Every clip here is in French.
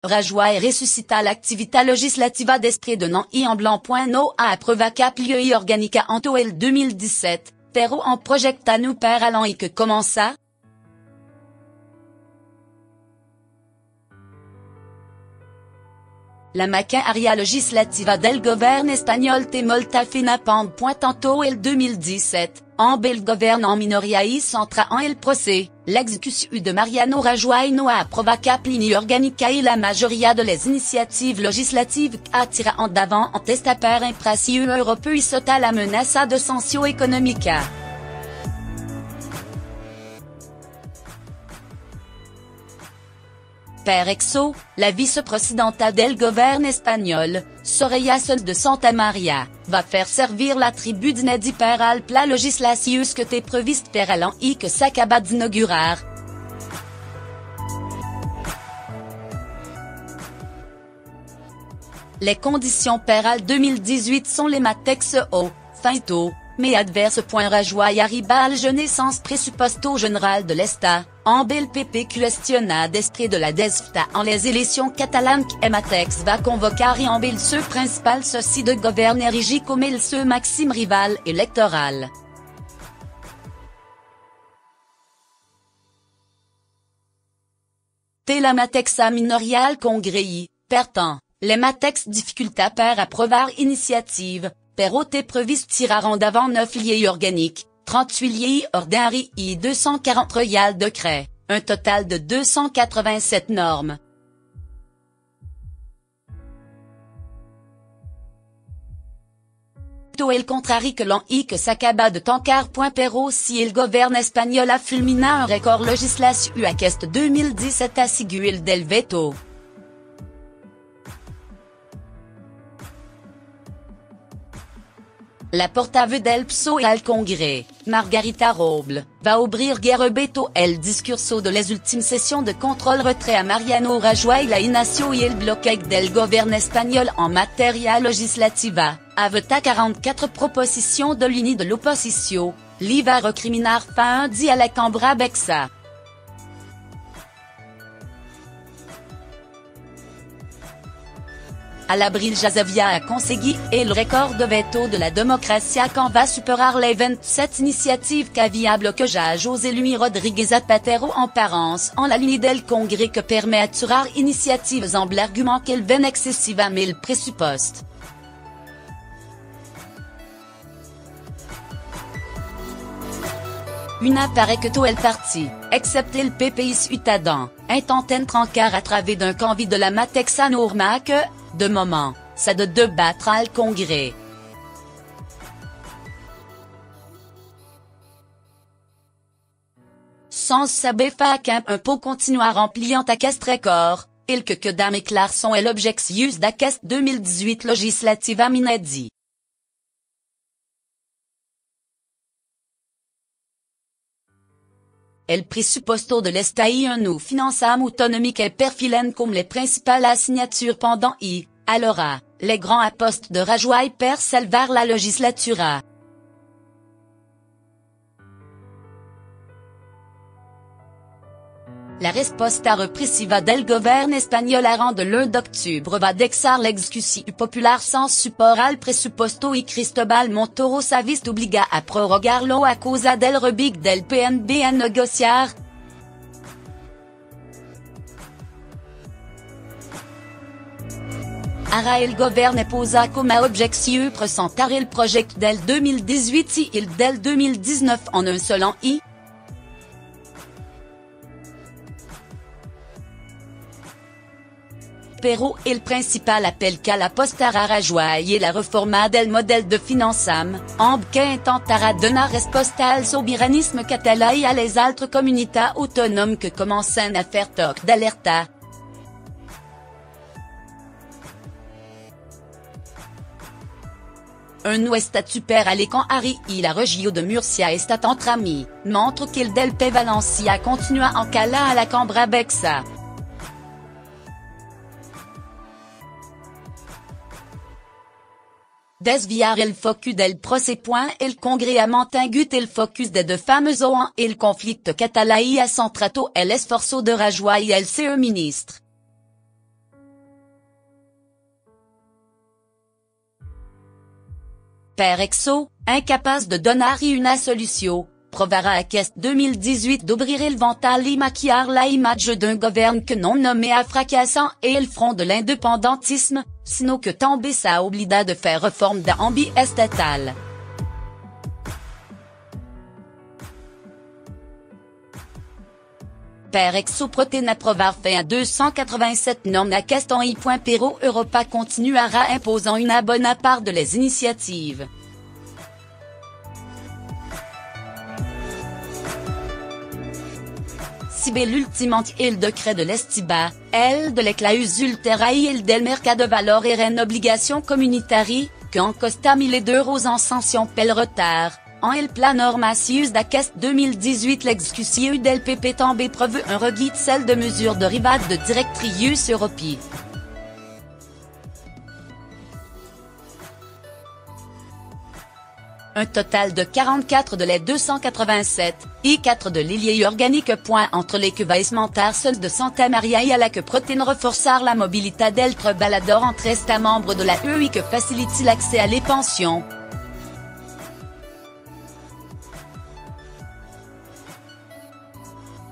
Rajoy ressuscita l'actività legislativa desprès de non i en blanc. No a approvaca plioi organica anto el 2017, pero en projecta nu per allant i que commença. La maquinaria legislativa del govern espagnol té molta fina tanto el 2017, amb el govern en minoria i centra en el procès, l'exécution de Mariano Rajoy no a approvaca plini organica i la majoria de les initiatives legislatives a tira endavant en testa per impressiu europeu sota la menaça de sanció econòmica. Per exo, la vice-présidenta del govern espagnol, Soraya Sáenz de Santamaría, va faire servir la tribu d'inèdit per al pla legislatius que té previst per l'an i que s'acaba d'inaugurar. Les conditions per al 2018 sont les matex o, finito, mais adverse. Rajoy arriba al connaissance pressuposto general de l'Estat, amb el PP questiona desprès de la desfta en les élections catalanes que matex va convocar i amb el seu principal soci de govern erigi comme el seu maxime rival électoral. Té la matexa minorial congrei, per tant, les matex difficulta per approvar initiative, pero té previst tirar endavant 9 liens organiques, 38 liens ordinaires et 240 royal décrets, un total de 287 normes. El contrari que l'an i que s'acaba de tancar. Pero si el govern espagnol a fulmina un record legislatiu aquest 2017 a siguil del veto. La portavoz del PSOE al Congrès, Margarita Robles, va ouvrir guerre veto el discurso de les ultimes sessions de contrôle-retrait a Mariano Rajoy la inacio y el bloqueo del govern espagnol en materia legislativa, a votar 44 propositions de l'Uni de l'opposition, li va recriminar fa un dia a la Cambra Bexa. A l'abril Jasavia a consegui el record de veto de la democracia quand va superar les 27 initiatives viables que ja José Luis Rodríguez Zapatero en parence en la ligne del Congrès que permet aturar initiatives amb l'argument qu'elles ven excessivament el pressupost. Una paraît que tout el parti, excepté le PPI Ciutadans, intenten trancar à travers d'un canvi de la matexa norma que, de moment, ça de débattre al Congrès. Sans saber fa qu'un peu continuar rempliant aquest record, il que dame clar son el objectius d'aquest 2018 legislativa inèdit. El pressuposto de l'Estat y un nou financam autonòmic et perfilen comme les principales signatures pendant y, alora, les grands apostes de Rajoy per salvar la legislatura. La resposta repressiva del govern espagnol arran de l'1 d'octubre va deixar l'exécució popular sans support al pressuposto y Cristóbal Montoro s'ha vist obligat a prorrogar-lo a causa del rebig del PNB a negociar. Ara el govern posa com a objectiu presentar el projecte del 2018 i el del 2019 en un seul an i. Pero el principal appel qu'à la postara Rajoy et la reforma del model de financam, amb que intentara donar resposta al sobiranisme català i a les altres comunitats autonomes que commencen a faire toc d'alerta. Un nou statut per a l'Econari i la regió de Murcia estat entrami, montre qu'il del P Valencia continua en cala a la Cambra Bexa. Desviar el focus del procès. El Congrès a mantingut el focus de deux fameux en el conflicto català y a centrato el esforço de Rajoy y el seu ministre. Père Exo, incapaz de donner une solution, provera à qu'est 2018 d'ouvrir il vental et maquillar la image d'un gouvernement que non nommé à fracassant et le front de l'indépendantisme, sinon que tomber sa oblida de faire réforme d'ambi estatal. Père Exo protéine approvar fait à 287 normes à question i. Pero Europa continuera imposant une abonne à part de les initiatives. Sibe l'ultimant il decret de l'estiba, el de l'eclaus ulterae il del mercado valor eren obligation communitari, que en costa 1000 euros en sanction pel retard. En el plan normatius d'aquest 2018 l'exécution del PP també preveu un reguit celle de mesures de ribat de directrius Europi. Un total de 44 de les 287, et 4 de l'ilier organique. Entre les que va esmentar seul de Santa Maria et à la que protéine reforçar la mobilité d'eltre balador entre États membres de la EU que facilite l'accès à les pensions.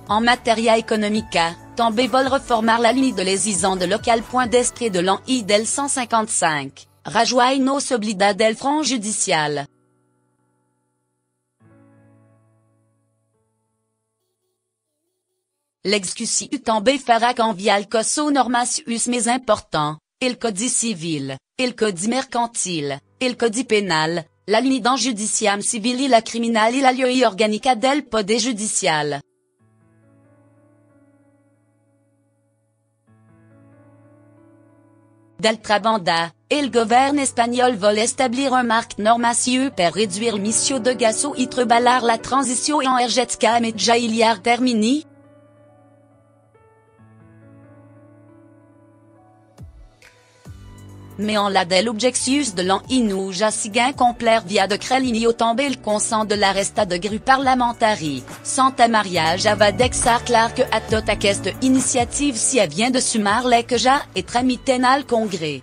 En materia economica, també vol reformar la ligne de les isans de local. D'esprit de l'an I del 155, rajoie nos oblida del front judicial. L'exécution també farà canviar el cos normatius mais important, el codi civil, el codi mercantil, el codi pénal, la ligne dans judiciam civil et la criminal et la loi organica del poder judicial. D'altra banda, el govern espanyol vol establir un marc normatiu per réduire l'émission de gaz et treballar la transition energètica metja iliar termini. Mais en la del objectius de l'an inu ja siguen complet via decret linio també el consent de la resta de grup parlamentari. Santa Maria ja va dexar clar que a tot aquesta initiative si a vient de sumar les que ja et tramiten al congrès.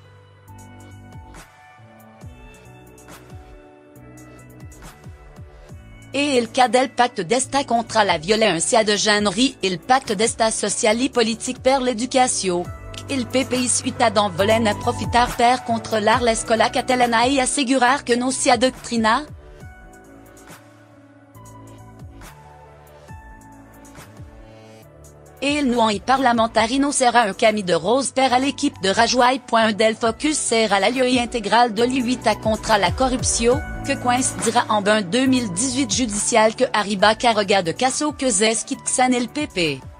Et el cas del pacte d'esta contra la violència de genre et el pacte d'esta social et politique per l'éducation. Il PPI ciutadans volen aprofitar per controlar l'escola catalana et assegurar que no se adoctrina. Et il nuan parlamentari no sera un cami de rose per à l'équipe de Rajoy. Del focus sera la loi intégrale de l'I8 contra la corruption, que coïncidera en 2018 judicial que arriba carrega de casso que zes qui xan el PP.